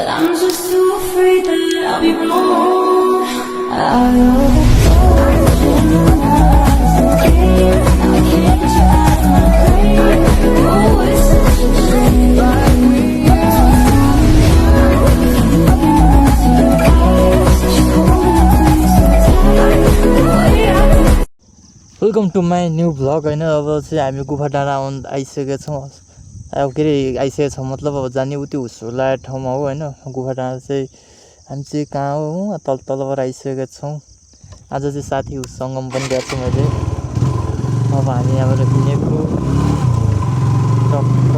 but I'm just too afraid that I'll be wrong. Out of the ocean, now I can't get you out of my brain. Oh, it's such a shame. Welcome to my new vlog होइन। अब चाहिँ हामी गुफा डाँडा आइसकेका छौँ। अब के अरे आइसकेको छौँ मतलब अब जाने उति हुसुला ठाउँमा हो होइन। गुफा डाँडा चाहिँ हामी चाहिँ कहाँ हो तलबाट आइसकेका छौँ। आज चाहिँ साथीसँग पनि गएको छु मैले। अब हामी यहाँबाट हिँडेको टक्क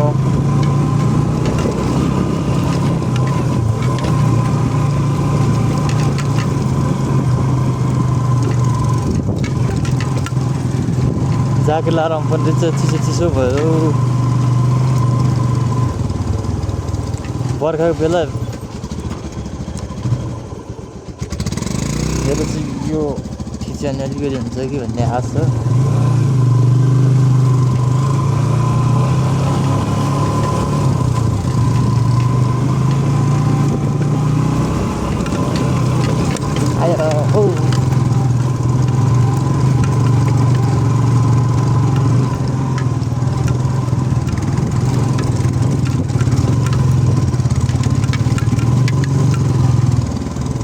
ज्याकेट लाएर पनि रहेछ, चिसो चिसो भयो। बर्खाको बेला मेरो चाहिँ यो खिच्यो भने अलिकति हुन्छ कि भन्ने आश छ। आयो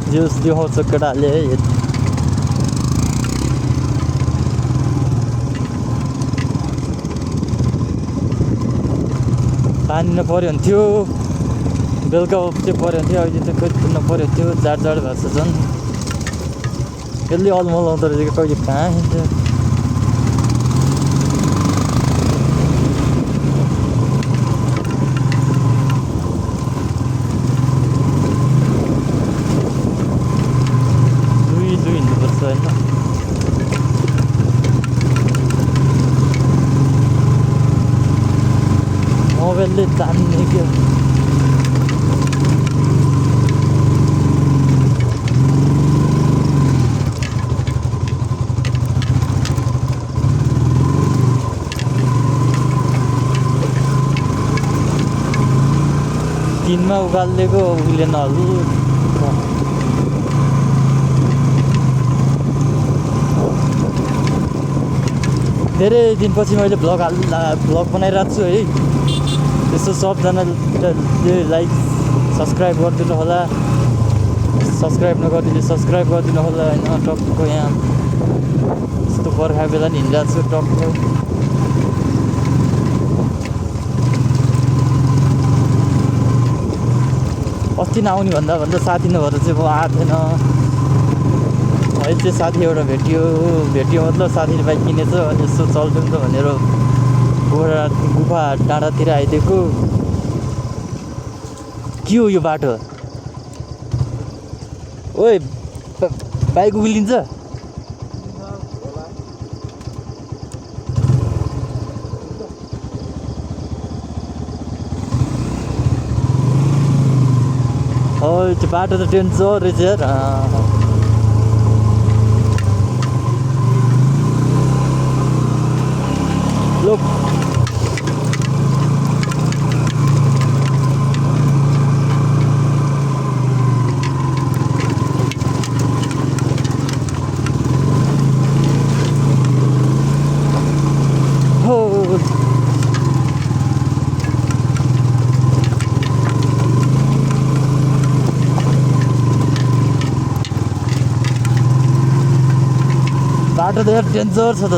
ज्यूस देखाउँछ केटाले। पानी नपर्यो भने थियो, बेलुका चाहिँ पर्यो भने थियो। अहिले चाहिँ खोइ नपर्यो थियो, जाड भएको छ झन्। यसले अलमल आउँदो रहेछ कि कहिले कहाँ हिँड्छ। मोबाइलले तान्ने क्या। दिनमा उकालिदिएको उसले नहल्नु। धेरै दिनपछि मैले भ्लग बनाइरहेको छु है। त्यसो सबजनाले लाइक सब्सक्राइब गरिदिनु होला, सब्सक्राइब नगरिदिनु सब्सक्राइब गरिदिनु होला होइन। टक्क यहाँ यस्तो बर्खा बेला नि हिँडिरहेको छु टक्क। अस्ति नआउने भन्दा साथी नभएर चाहिँ म आएको थिएन। अहिले चाहिँ साथी एउटा भेटियो मतलब साथीले बाइक किनेछ अनि यसो चल्छौँ त भनेर गुफा डाँडातिर आइदिएको। के हो यो बाटो? ओइ बाइक उक्लिन्छ? त्यो बाटो त डेन्जर रहेछ यार। लोक बाटो त यार डेन्जर छ त।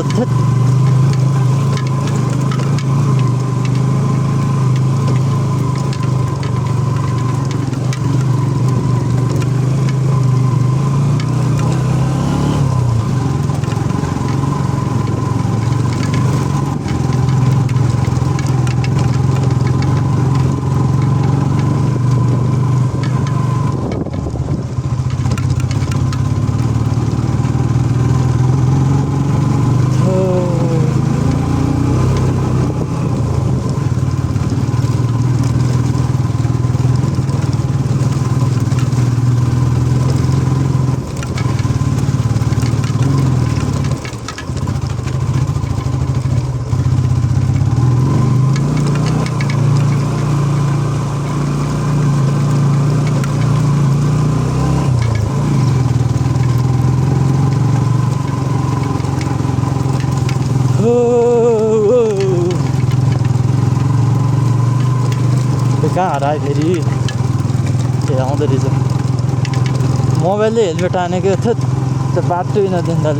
कहाँ हरायो फेरि ए आउँदो रहेछ मोबाइलले हेलमेट हानेको थियो त्यो बाटो नदिँदा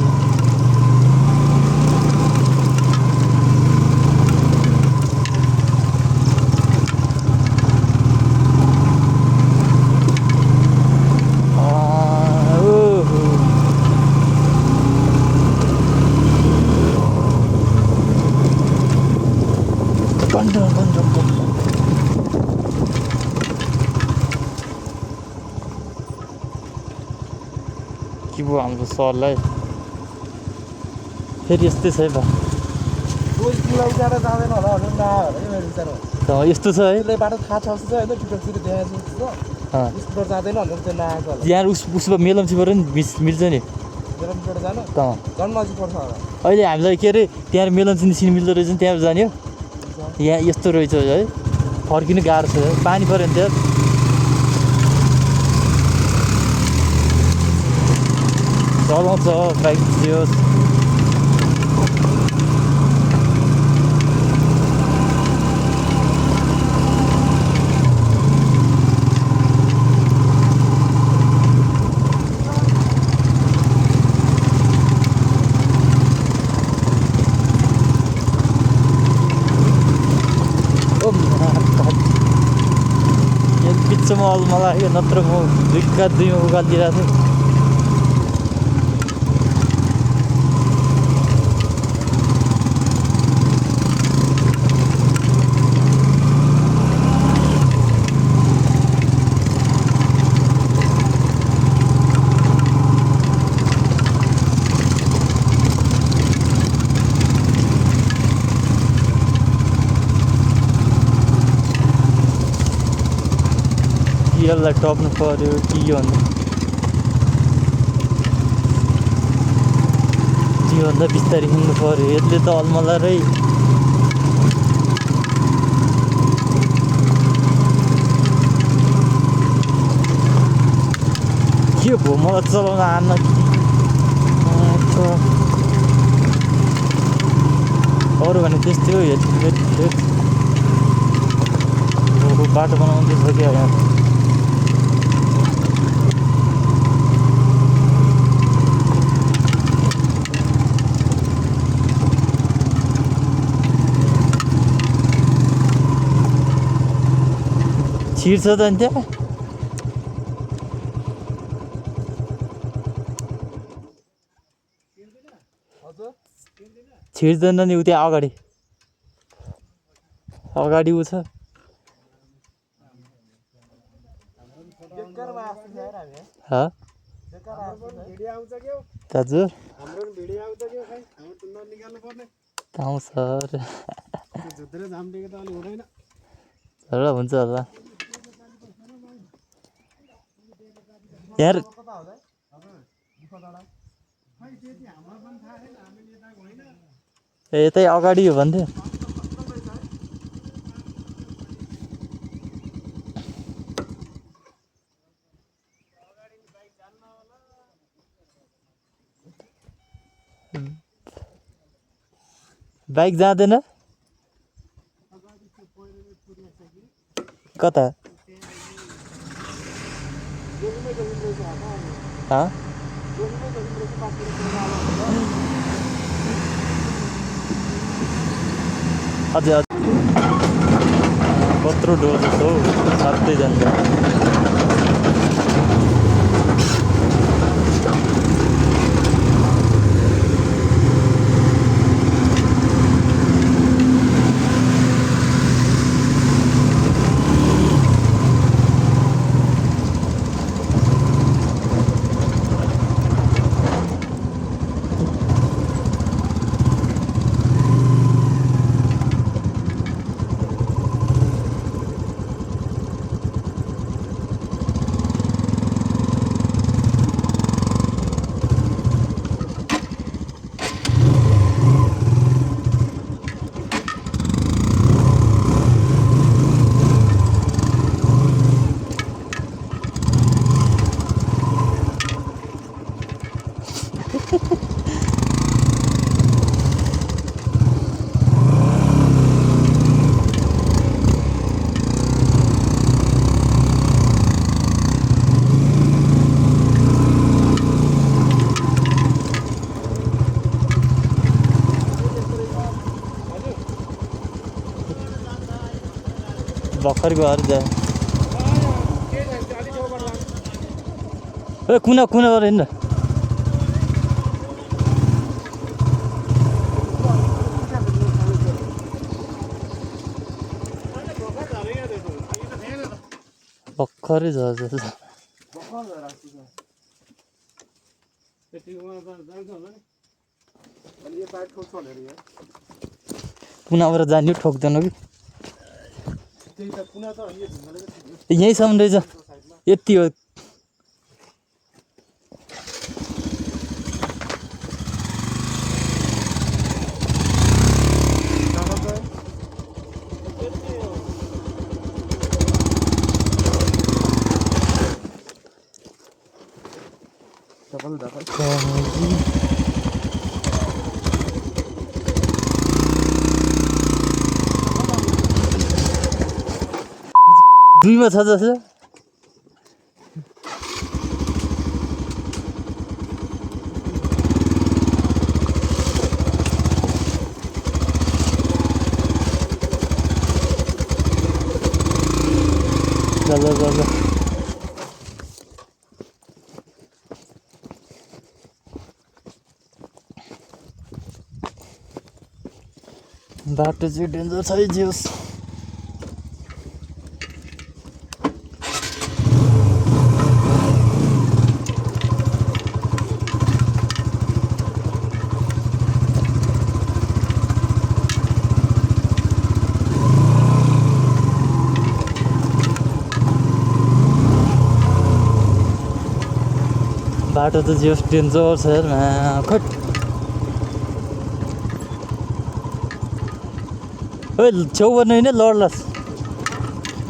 के भयो हाम्रो सरलाई फेरि यस्तै छ है बा यस्तो छ है बाटो थाहा छ जस्तो होइन टिकटतिर देखाएको जस्तो छ स्कुटर जाँदैन भनेर त्यो नआएको होला यहाँ उसको मेलम्चीबाट नि मिल्छ नि बेलमबाट जानु त झन् नजिक पर्छ होला अहिले हामीलाई के अरे त्यहाँ मेलम्ची निस्किन मिल्दो रहेछ नि त्यहाँ जाने हो यहाँ यस्तो रहेछ है फर्किनु गाह्रो छ पानी पऱ्यो नि त्यहाँ चलाउँछ बाइक थियो बिचमा अल्मा लाग्यो नत्र म दुईमा उकालिदिरहेको थिएँ यसलाई टप्नु पऱ्यो कि योभन्दा बिस्तारै हिँड्नु पऱ्यो यसले त अलमलारै के भयो मलाई चलाउन आन्न अरू भने त्यस्तै हो हेल्मेट बाटो बनाउँदैछ क्या यहाँ छिर्छ त नि त्यहाँ छिर्दैन नि उ त्यहाँ अगाडि उ छ दाजु आउँछ हुन्छ होला यार यतै अगाडि हो भन्थ्यो बाइक जाँदैन कता अझै कत्रो डोर जस्तो हौ सातै जान्छ घर जा के जान्छ अलि छेउबाट लाग्छ ए कुना कुनाबाट हिँड्न भर्खरै झर्छ भर्खर राख्छु त्यतिकोमा त जान्छ होला नि अनि यो बाइक ठोक्छ भनेर यहाँ कुनाबाट जाने ठोक्दैन कि त्यही त कुना त अनि यो ढुङ्गाले यहीँसम्म रहेछ यति हो डबल डबल दुईमा छ जस्तो ल बाटो चाहिँ डेन्जर छ है जियोस् बाटो त जियोस् डेन्जर छ यार खट ओइ छेउबाट होइन लड्लास्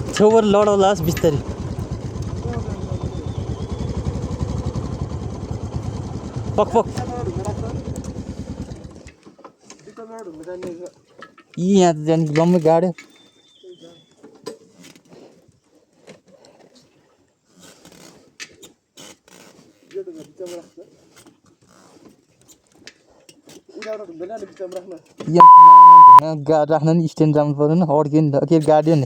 छेउबाट लडाउलास् बिस्तारै पक पक यी यहाँ त जाने जम्मै गाड्यो राख्न नि स्ट्यान्ड जानु पर्दैन अड्क्यो नि त के गाड्यो नि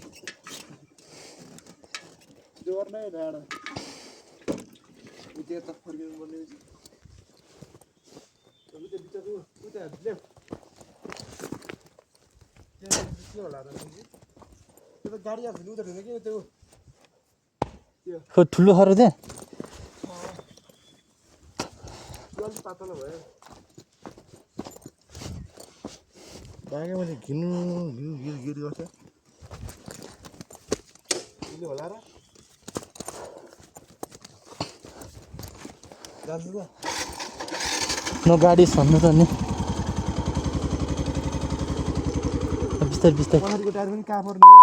ठुलो खर त्यहाँ बागे मैले घिनु गिर गर्छ होला र जान्छ त न गाडी छन्नु त नि बिस्तारै बिस्तारै पछाडिको टायर पनि कहाँ पर्ने हो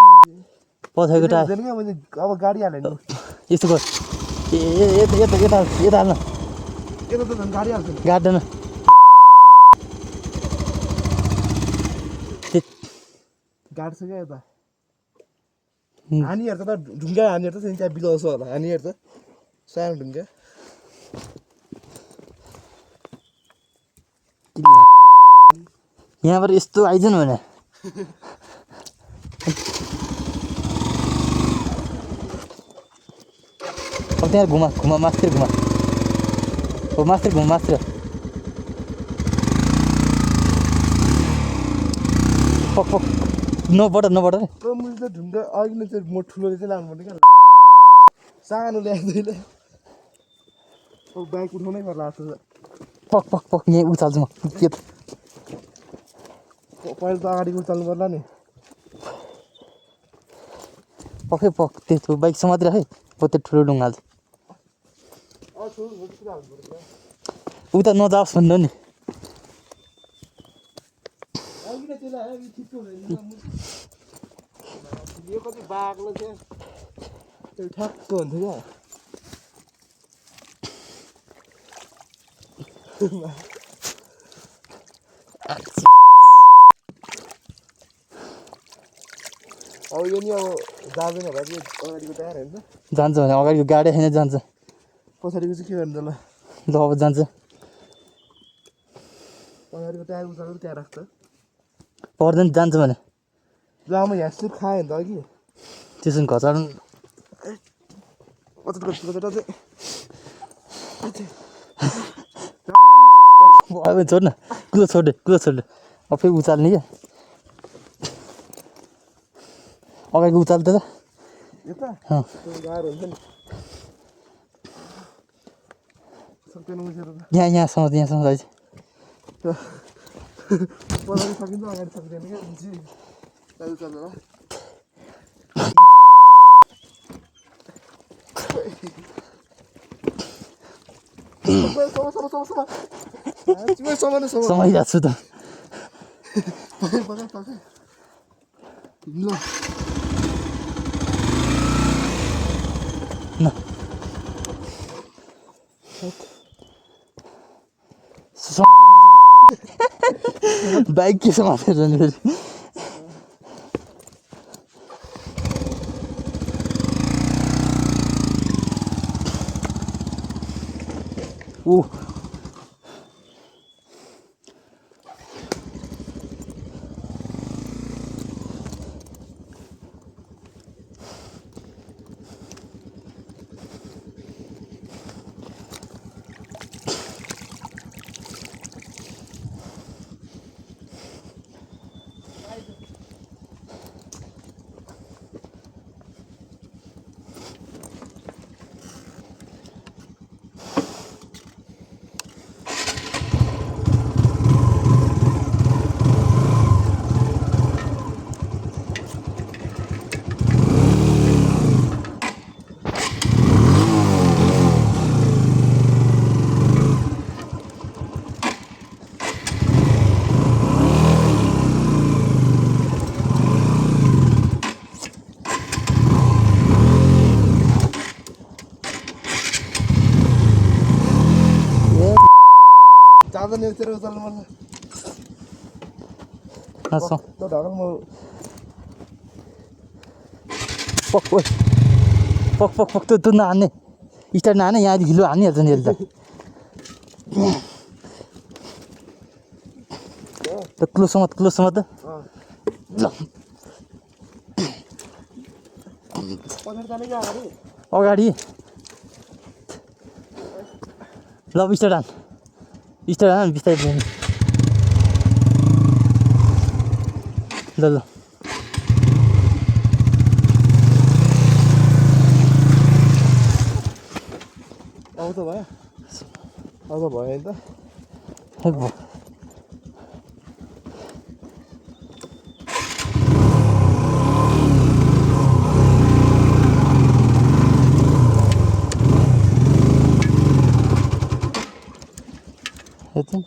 पछाडिको टायर मैले अब गाडी हाल्यो नि यस्तो गर ए यता यता यता यता हाल्न यता त झन् गाडी हाल्छ नि गाड्दैन गाड्छ क्या यता हानी हेर्छ त ढुङ्गा हानी हेर्छ त्यहाँ बिलाउँछ होला हानी हेर्छ सानो ढुङ्गा यहाँबाट यस्तो आइजन भने अब त्यहाँ घुमा घुमा मास्तिर घुमा हो मास्तिर घुमा मास्तिर पक पक नबाट नबाट रे मैले त ढुङ्गा अघि नै चाहिँ म ठुलोले चाहिँ लानुपर्ने क्या सानो ल्याउँदैन बाइक उठाउनै पर्ला जस्तो पक पक पक यहीँ उचाल्छु म के पहिला त अगाडि उचाल्नु पर्ला नि पक्कै पक त्यो बाइक समातिर है म त्यो ठुलो ढुङ्गा हाल्छु उता नजाओस् भन्दा नि यो कति बाक्लो थियो त्यो ठ्याक्क हुन्थ्यो क्या अब यो नि अब जाँदैन होला कि अगाडिको टायर होइन जान्छ भने अगाडिको गाडी होइन जान्छ पछाडिको चाहिँ के गर्नु होला ल अब जान्छ पछाडिको टायर उचालेर त्यहाँ राख्छ पर्दैन जान्छ भने ल म यहाँ सुट खाएँ नि त अघि त्यसो भने घचार अब छोड न कुलो छोड्दे अब फेरि उचाल्ने क्या अगाडिको उचाल्दै त यता अँ गाह्रो हुन्छ नि सक्दैन उसेर त यहाँसम्म जाइछ पछाडि सकिन्छ अगाडि सक्दैन क्या पछि दाजु चल्छ ल समाइरहेको छु त ल न बाइक के समातेर नि फेरि ऊ जाँदा नि तेरो उचाल्नु मन नसो त ढकल म पक ओइ पक पक पक त नहान्ने स्टार्ट नहाने यहाँदेखि हिलो हानिहाल्छ नि यसले त क्लोजसम्म त अँ ल पछाडि जाने क्या अगाडि अगाडि ल स्टार्ट हान बिस्तारै जाने ल आउँछ भयो आउँछ भयो नि त हेक भयो यति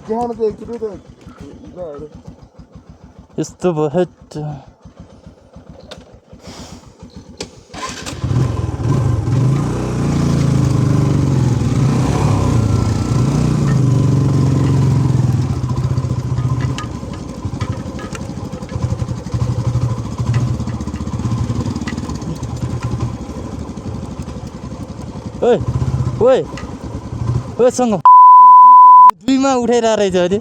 देखाउनु त एकचोटि त ल यस्तो भयो हेट ओइ ओइ ओइसँग दुईमा उठाइरहेको रहेछ अरे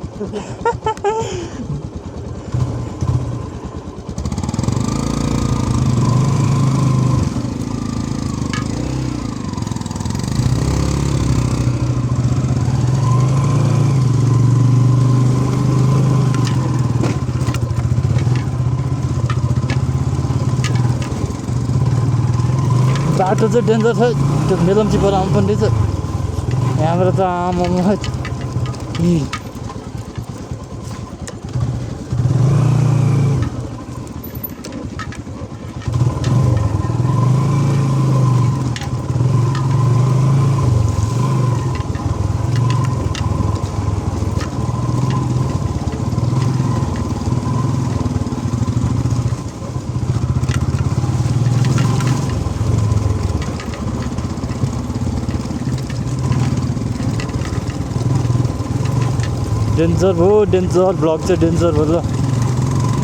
बाटो चाहिँ डेन्जर छ त्यो मेलम्चीबाट आउनुपर्ने रहेछ यहाँबाट त आमामा डेन्जर भयो डेन्जर ब्लग चाहिँ डेन्जर भयो ल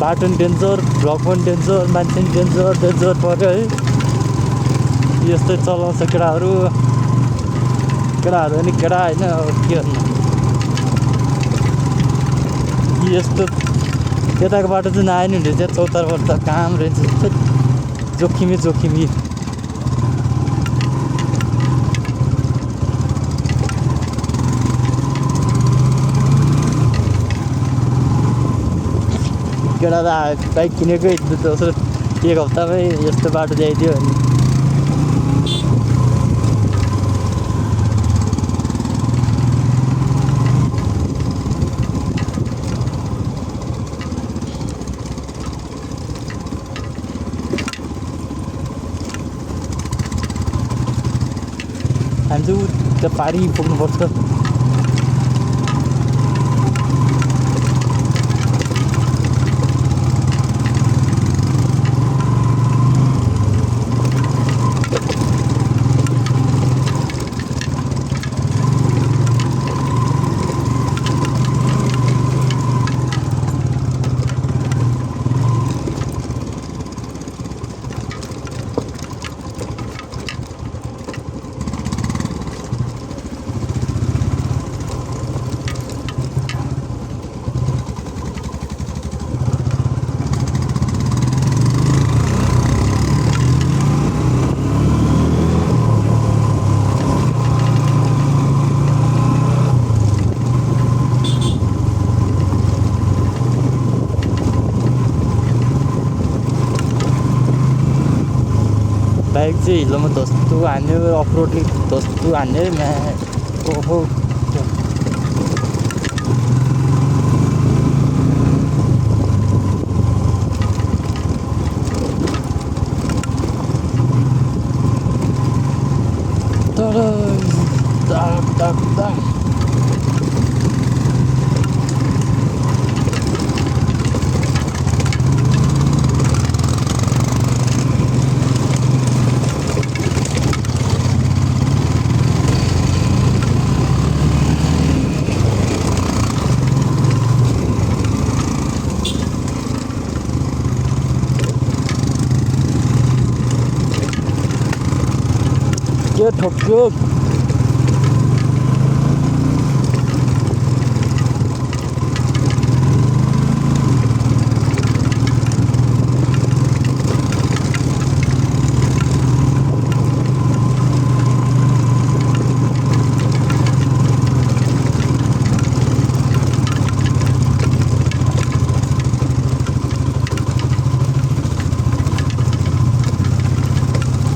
बाटो पनि डेन्जर ब्लग पनि डेन्जर मान्छे पनि डेन्जर डेन्जर पऱ्यो है यस्तै चलाउँछ केटाहरू पनि केटा होइन अब के भन्नु यस्तो यताको बाटो चाहिँ नआए नि हुन्थ्यो त्यहाँ चौतारबाट त काम रहेछ जोखिमी केटा त बाइक किनेकै दोस्रो एक हप्तामै यस्तो बाटो ल्याइदियो भने हामी चाहिँ त्यो पारी पुग्नुपर्छ बाइक चाहिँ हिलोमा धस्तो हान्यो अफरोडले धस्तो हान्यो ओहो तर दाग के ठोक्यो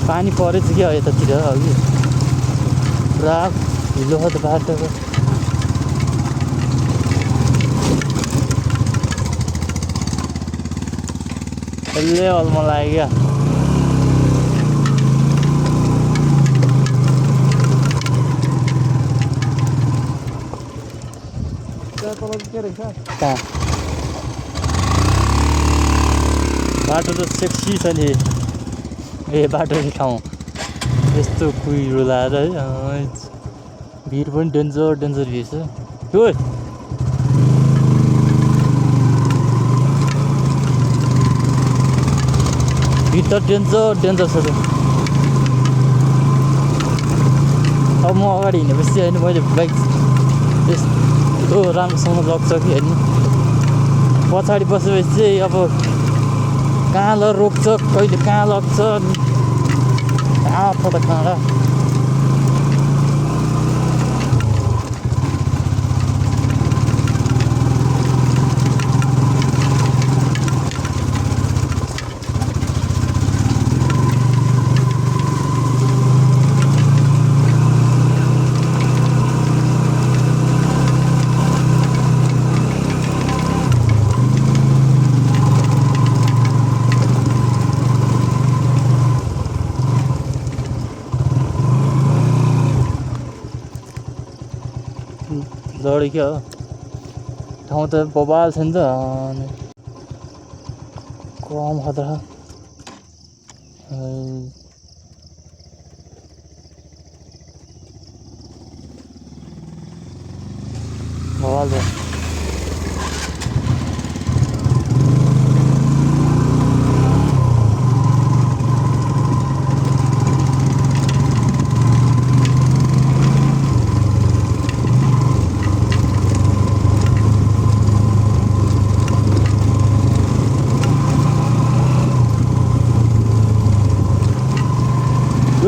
पानी परेछ क्या यतातिर अघि पुरा हिलो छ त बाटो यसले अलमा लाग्यो त्यहाँ तल के रहेछ कहाँ बाटो त सेक्सी छ नि ए बाटो ठाउँ यस्तो कुहिरो लाएर है भिड पनि डेन्जर भिड छ ओ भिड त डेन्जर छ त अब म अगाडि हिँडेपछि होइन मैले बाइक यस्तो राम्रोसँग लग्छ कि होइन पछाडि बसेपछि चाहिँ अब कहाँ रोक्छ कहिले कहाँ लग्छ कहाँ पो त कहाँ लड्क्यो हो ठाउँ त बबाल छ नि त कम खतरा बबाल छ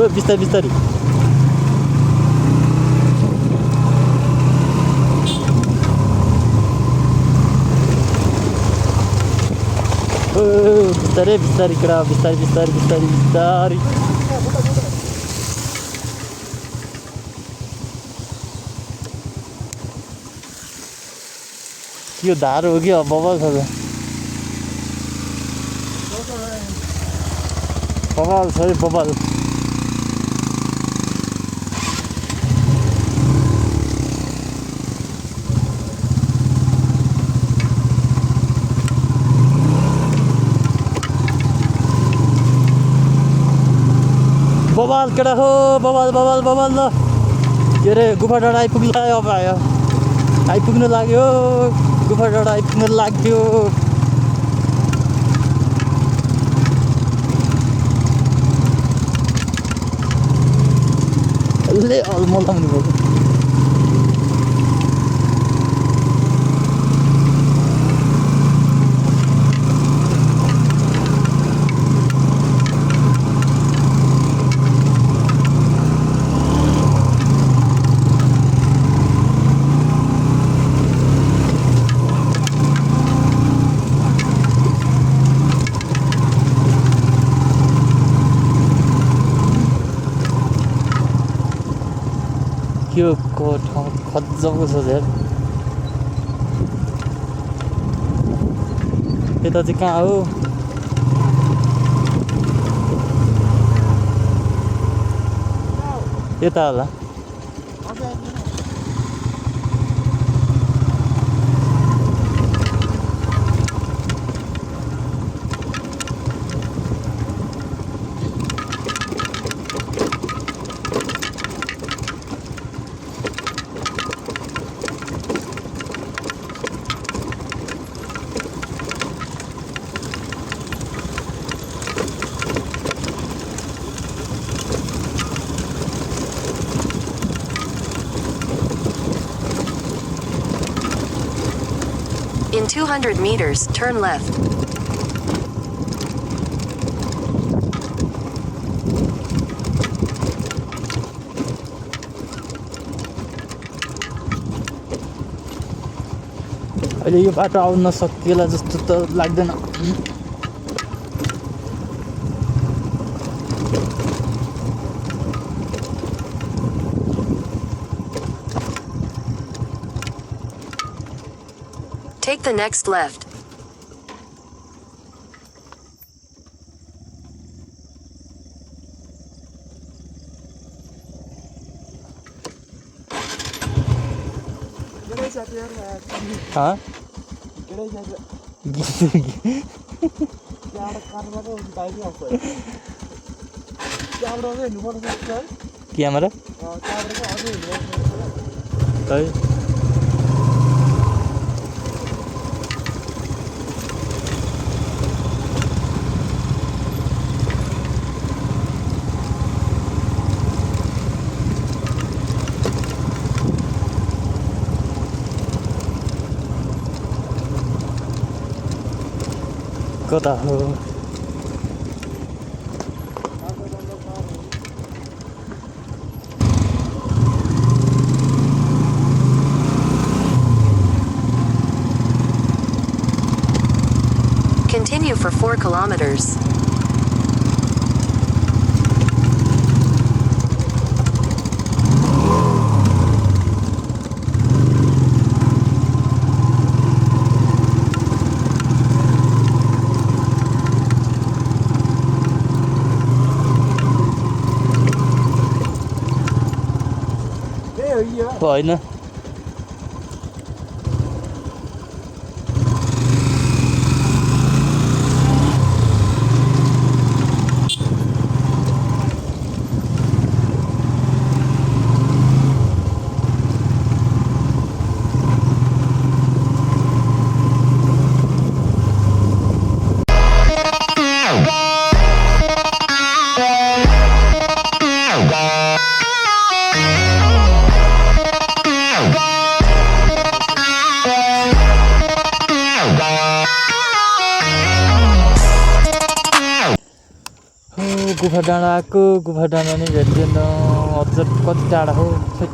हो बिस्तारै बिस्तारै बिस्तारै बिस्तारै कडा बिस्तारै बिस्तारै बिस्तारै बिस्तारै यो धार हो कि बबल छ बबल छ है बबल बबाल केटा हो बबाल बबाल बबाल ल के अरे गुफा डाँडा आइपुग्ला अब आयो आइपुग्नु लाग्यो गुफा डाँडा आइपुग्नु लाग्यो ले अलमलाउनु पर्छ यो ठाउँ खज्जको छ झ्यार यता चाहिँ कहाँ हो यता होला In 200 meters, turn left. अहिले यो बाटो आउन सकिएला जस्तो त लाग्दैन Take the next left. हाँ क्यामेरा कता हो Continue for 4 kilometers. होइन गुफा डाँडा आएको गुफा डाँडा नै भेट्दैन अझ कति टाढा हो छै।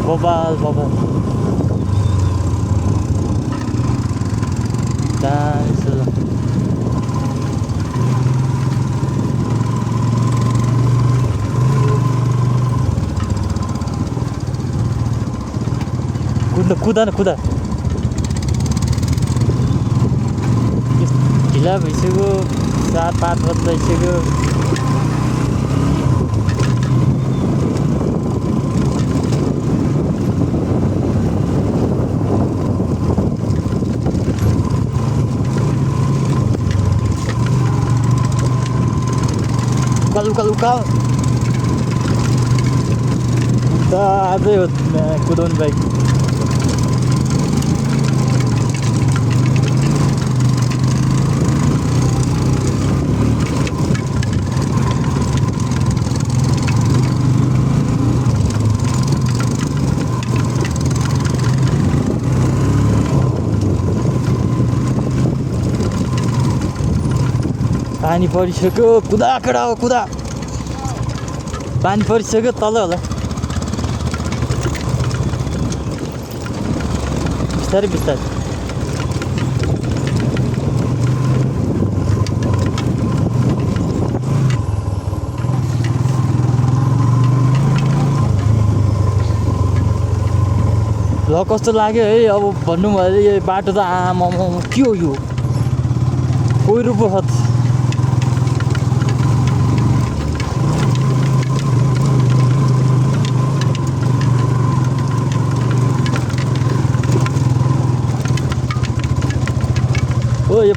बबाल बबाल दामी छ ल। कुदा न कुदा ढिला भइसक्यो 4-5 बज्दैसक्यो। उकाल अझै हो कुदाउनु बाइक। पानी परिसक्यो कुदा केटा हो कुदा। पानी परिसक्यो तल होला बिस्तारै बिस्तारै। ल कस्तो लाग्यो है अब भन्नु भयो यो बाटो त आमा के हो यो पहिरो पो छ। ओ यो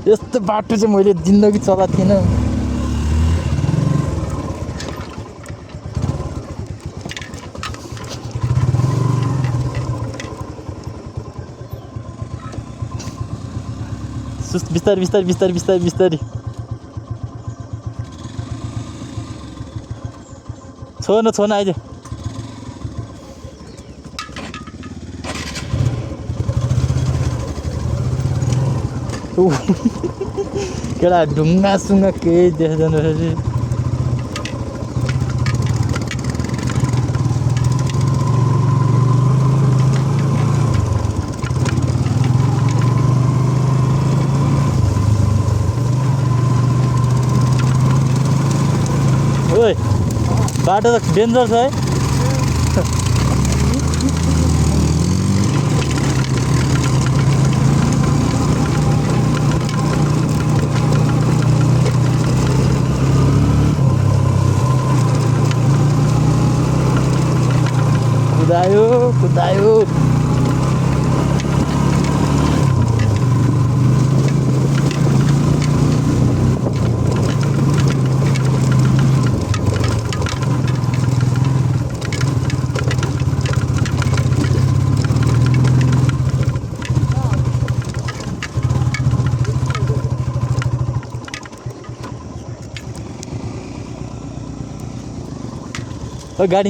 यस्तो बाटो चाहिँ मैले जिन्दगी चलाएको थिइनँ। बिस्तारै बिस्तारै बिस्तारै बिस्तारै बिस्तारै छोन आइज। केटा ढुङ्गा सुङ्गा केही देख्दैन फेरि। ओइ बाटो त डेन्जर छ है। कुदायो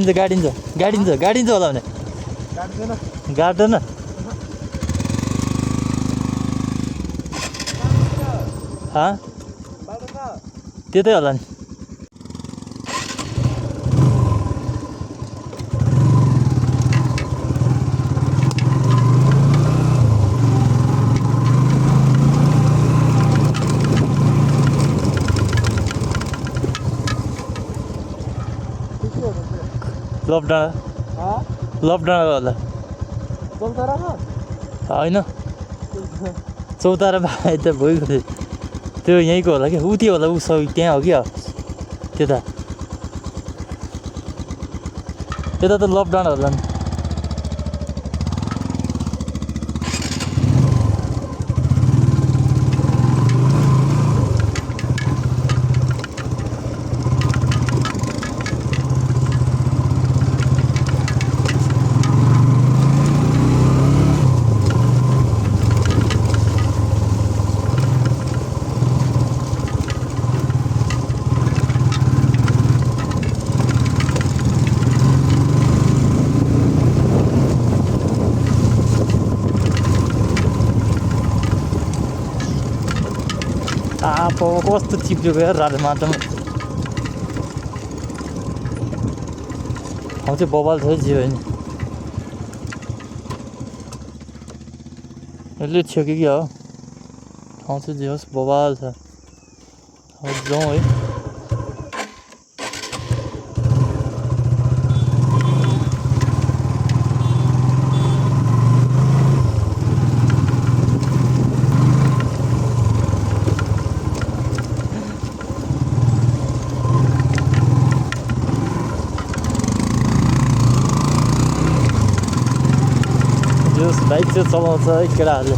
गाडिन्छ होला भने गाड्दैन। त्यतै होला नि। लपडाँडा होला होइन चौतारा भाइ त भइगयो त्यो यहीँको होला क्या उति होला ऊ सब त्यहाँ हो क्या त्यता त लपडाँडा होला नि। कस्तो चिप्लेको यार रातो माटोमा ठाउँ चाहिँ बबाल छ है जे होइन यसले छेक्यो कि हो ठाउँ चाहिँ जे होस् बबाल छ अब जाउँ है बाइक चाहिँ चलाउँछ है केटाहरूले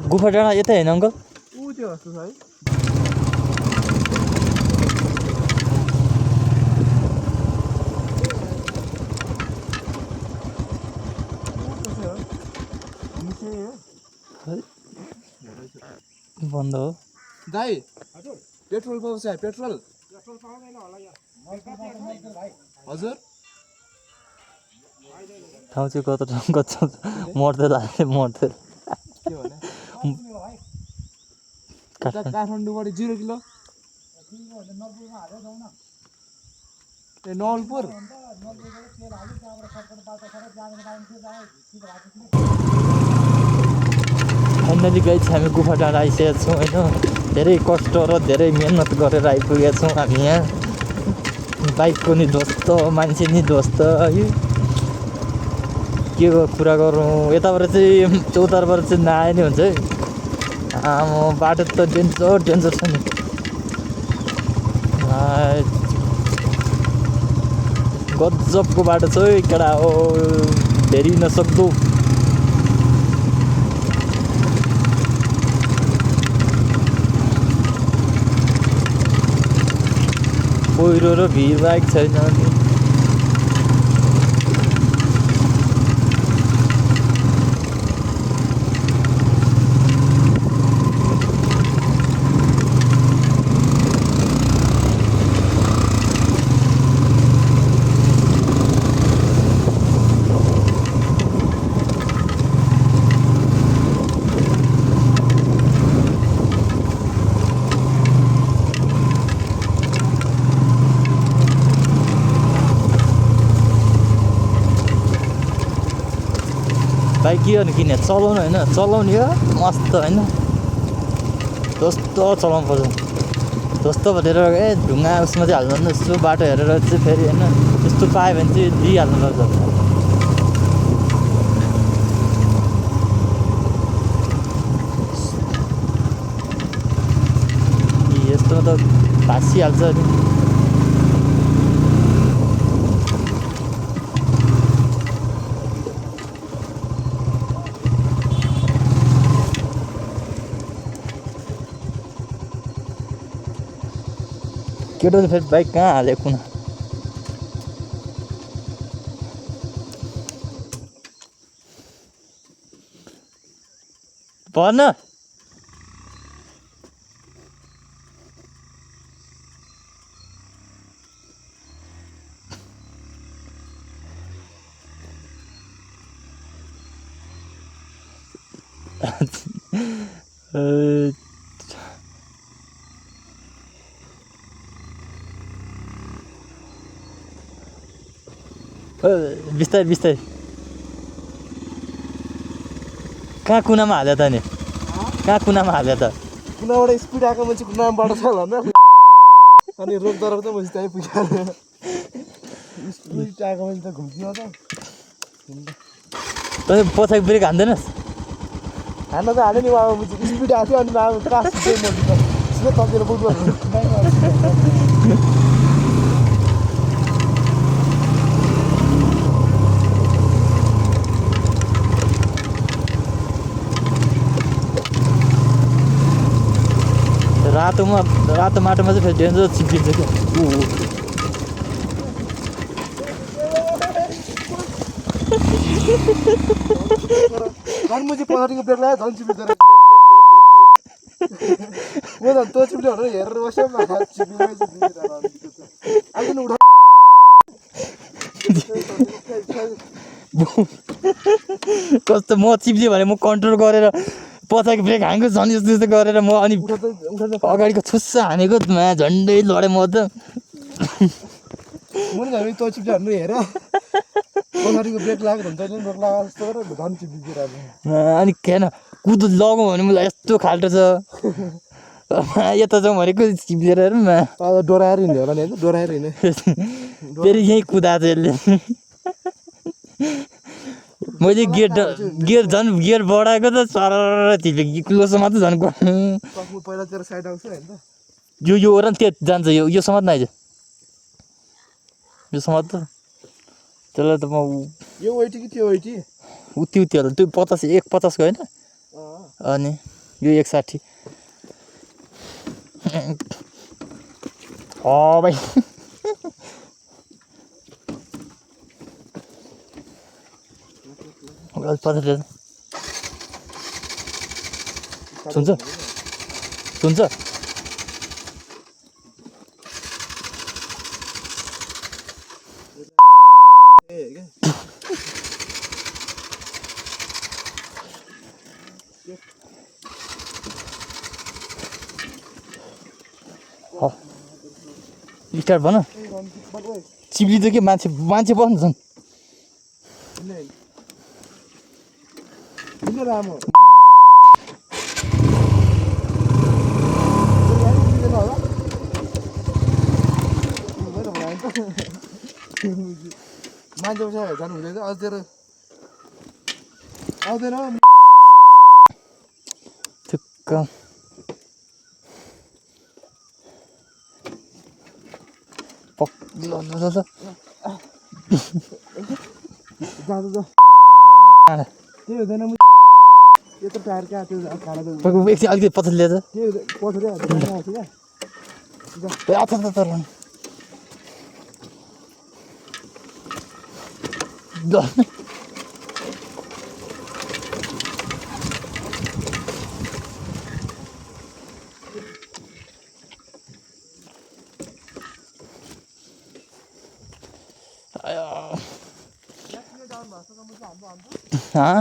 गुफा डाँडा यतै होइन अङ्कल ऊ त्यो जस्तो छ है बन्द हो दाइ पेट्रोल पाउँछ पेट्रोल हजुर ठाउँ चाहिँ कता ठाउँ कता मर्दै लाग्यो मर्दै के भने काठमाडौँबाट 0 किलो ए नवलपुर फाइनली गई चाहिँ हामी गुफा डाँडा आइसकेका छौँ होइन धेरै कष्ट र धेरै मिहिनेत गरेर आइपुगेका छौँ हामी यहाँ बाइकको नि ध्वस्त मान्छे नि ध्वस्त है के कुरा गरौँ यताबाट चाहिँ चौतारबाट चाहिँ नआए नि हुन्छ है बाटो त डेन्जर छ नि गजबको बाटो छ है केटा हो धेरै नसक्दो पहिरो र भिड बाइक छैन बाइक के गर्नु किने चलाउनु होइन चलाउने हो मस्त होइन जस्तो चलाउनु पर्छ जस्तो भनेर ए ढुङ्गा उसमा चाहिँ हाल्नु यस्तो बाटो हेरेर चाहिँ फेरि होइन त्यस्तो पायो भने चाहिँ दिइहाल्नु पर्छ यस्तोमा त भाँसिहाल्छ नि केटो चाहिँ फेरि बाइक कहाँ हाल्यो कुना भन बिस्तारै बिस्तारै कहाँ कुनामा हाल्यो त नि कहाँ कुनामा हाल्यो त कुनाबाट स्पिड आएको मान्छे कुनाबाट छ होला अनि रोक दरब चाहिँ मैले त्यहीँ पुगिहाल्यो स्पिड आएको मान्छे त घुम्थ्यो त तँ पछाडि ब्रेक हान्दैनस् हान्न त हाल्यो नि अब स्पिड आएको थियो अनि अब क्रास चाहिँ मैले त सिधै तकेर बुझ्नु रातो माटोमा चाहिँ फेरि डेन्जर चिप्लिन्छ क्या झन् मुझे पछाडिको ब्रेक लगायो झन् चिप्लिँदैन म त त्यो चिप्ले भनेर हेरेर बस्यो चिप्लेमै आज उठा कस्तो म चिप्लियो भने म कन्ट्रोल गरेर पछाडि ब्रेक हानेको झन् यस्तो यस्तो गरेर म अनि उठा त अगाडिको छुस्सा हानेको झन्डै लडेँ म त म नि हामी त्यो चिप्ले भनेर हेर पछाडिको ब्रेक लागेको हुन्छ नि ब्रेक लगाएको जस्तो गरेर झन् चिप्लिदिएर अनि केन कुद लगौँ भने मलाई यस्तो खाल्टो छ यता जाउँ भनेको चिप्लेर हेरौँ न डोराएर हिँड्यो होला नि होइन डोराएर हिँड्यो फेरि यहीँ कुदाएको यसले मैले गियर झन् गियर बढाएको त सर चिप्ले क्लोसमा त झन् म पहिला तेरो साइड आउँछु होइन त यो ओर त्यो जान्छ यो समात न आइज यो समात त त्यसलाई त म यो वेटी कि त्यो वेटी उति होला त्यो 50 होइन अनि यो 160 भाइ सुन्छ सुन्छ स्टार्ट भन चिप्लिँदै के मान्छे बस्नु छन् राम्रो मान्छे बसेर जानु हुँदैन अझ तेरो आउँदैन ठुक्क जाँदा त्यही हुँदैन यत्रो टायर कहाँ त्यो खाना त एकछिन अलिकति पछाडि लिएर त्यही पछाडि आउँछ क्या हाँ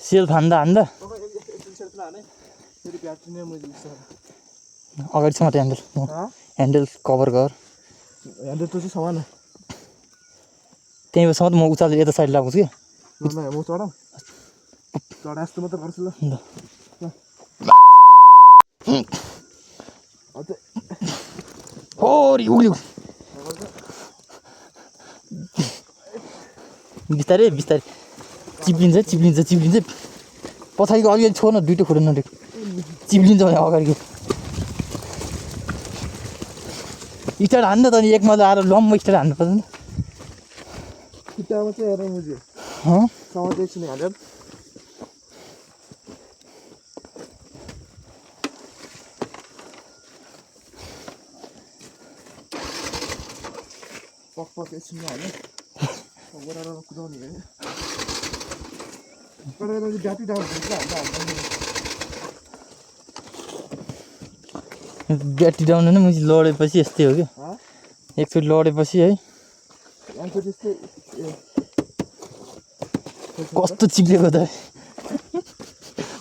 सेल हान्दा अगाडिसम्म त ह्यान्डल कभर गर ह्यान्डल त चाहिँ समान त्यहीँसम्म त म उचालेर यता साइड लाग्छु कि म चढाउँ चढा जस्तो मात्रै गर्छु ल होरी उग्लियो बिस्तारै बिस्तारै चिप्लिन्छ पछाडिको अलिअलि छोड्न दुइटै खुट्टा नटेक चिप्लिन्छ भने अगाडिको स्टार्ट हान्नु त अनि एकमा आएर लम्बो स्टार्ट हान्नुपर्छ नि खुट्टामा चाहिँ हेर बुझ्यो समाज एकछिन हालेर पक एकछिन हाल्यो बराबर कुदाउने होइन ब्याट्री डाउन हुन्छ ब्याट्री डाउन होइन मैले लडेपछि यस्तै हो कि एकचोटि लडेपछि है कस्तो चिप्लेको त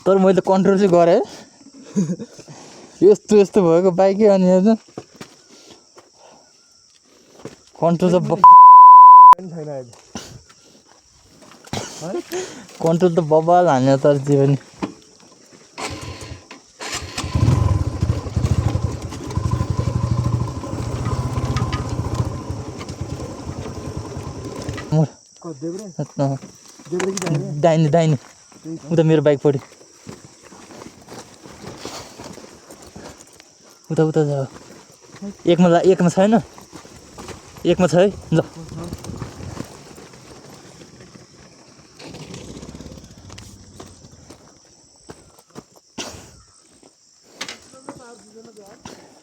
तर मैले कन्ट्रोल चाहिँ गरेँ है यस्तो भएको बाइकै अनि हेर्नु कन्ट्रोल त कन्ट्रोल त बबाल हान्यो तर जे पनि दाहिने उता मेरो बाइक पऱ्यो उता जा एकमा छैन एकमा छ है ल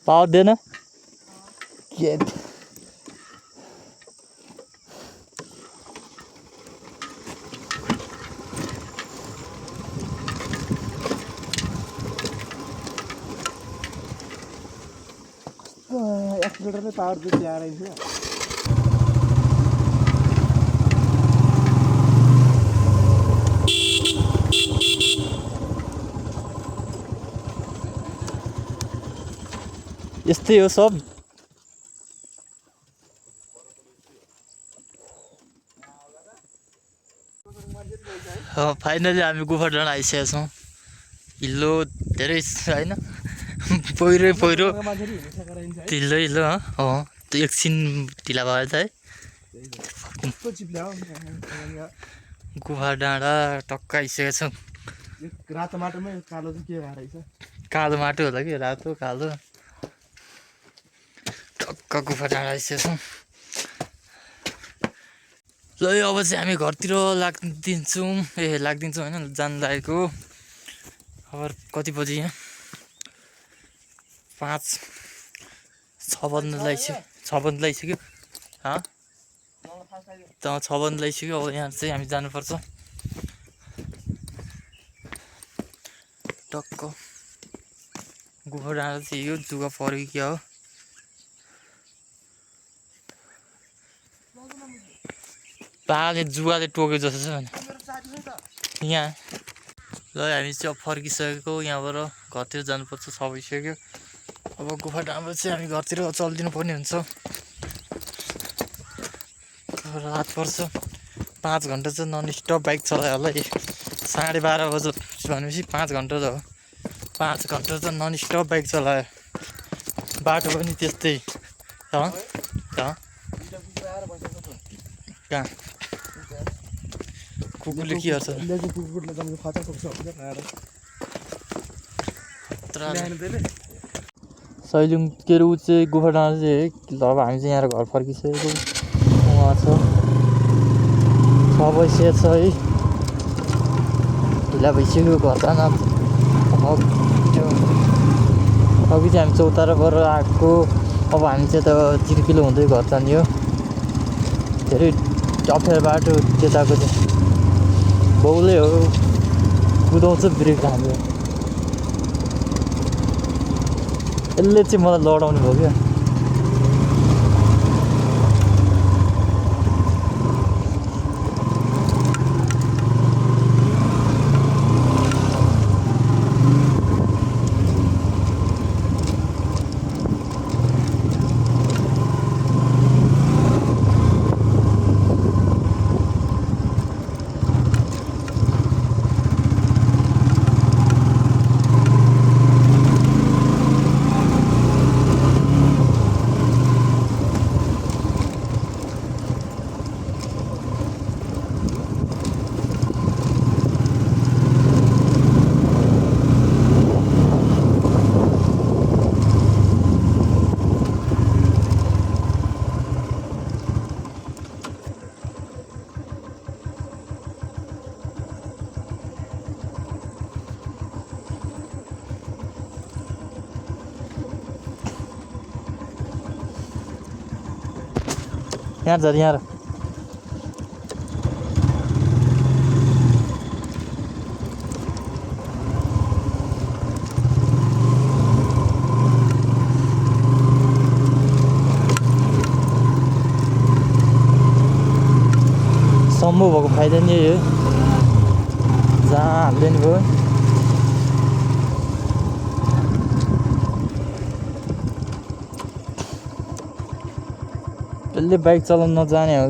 पावर दिएन के एक्सिलेटरले पावर जति आएर यस्तै हो सब फाइनली हामी गुफा डाँडा आइसकेका छौँ हिलो धेरै होइन पहिरो ढिलो हिलो त्यो एकछिन ढिला भयो त है गुफा डाँडा टक्क आइसकेका छौँ रातो माटोमै कालो चाहिँ के रहेछ कालो माटो होला कि रातो कालो टक्क गुफा डाँडा आइसकेका छौँ ल अब चाहिँ हामी घरतिर लाग्दिन्छौँ होइन जान लागेको अब कति बजी यहाँ 5-6 बज्न लागिसक्यो त 6 बज्न लागिसक्यो अब यहाँ चाहिँ हामी जानुपर्छ टक्क गुफा डाँडा चाहिँ यो जुगा पऱ्यो कि क्या हो पाले जुगाले टोक्यो जस्तो छ यहाँ ल हामी चाहिँ अब फर्किसकेको यहाँबाट घरतिर जानुपर्छ 6 बजिसक्यो अब गुफा डाँडा चाहिँ हामी घरतिर चलिदिनु पर्ने हुन्छ रात पर्छ 5 घन्टा चाहिँ नन स्टप बाइक चलायो होला 12:30 बजे भनेपछि 5 घन्टा त हो 5 घन्टा चाहिँ नन स्टप बाइक चलायो बाटो पनि त्यस्तै कहाँ कुकुरले के गर्छ कुकुरले तपाईँको खचा पुग्छ सैलुङ के अरे ऊ चाहिँ गुफा डाँडा चाहिँ ल अब हामी चाहिँ यहाँ घर फर्किसकेको उहाँ छ 6 बजिसकेको छ है ढिला भइसक्यो घर जान त्यो अघि चाहिँ हामी चौताराबाट आएको अब हामी चाहिँ त चिर्किलो हुँदै घर जाने हो धेरै अप्ठ्यारो बाटो त्यताको चाहिँ बाउले हो कुदाउँछ ब्रेक हाम्रो यसले चाहिँ मलाई लडाउने भयो क्या यहाँ झरी यहाँ सम्भव भएको फाइदा नि हो जहाँ हाल्दैन भयो यसले बाइक चलाउन नजाने हो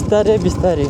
बिस्तारै बिस्तारै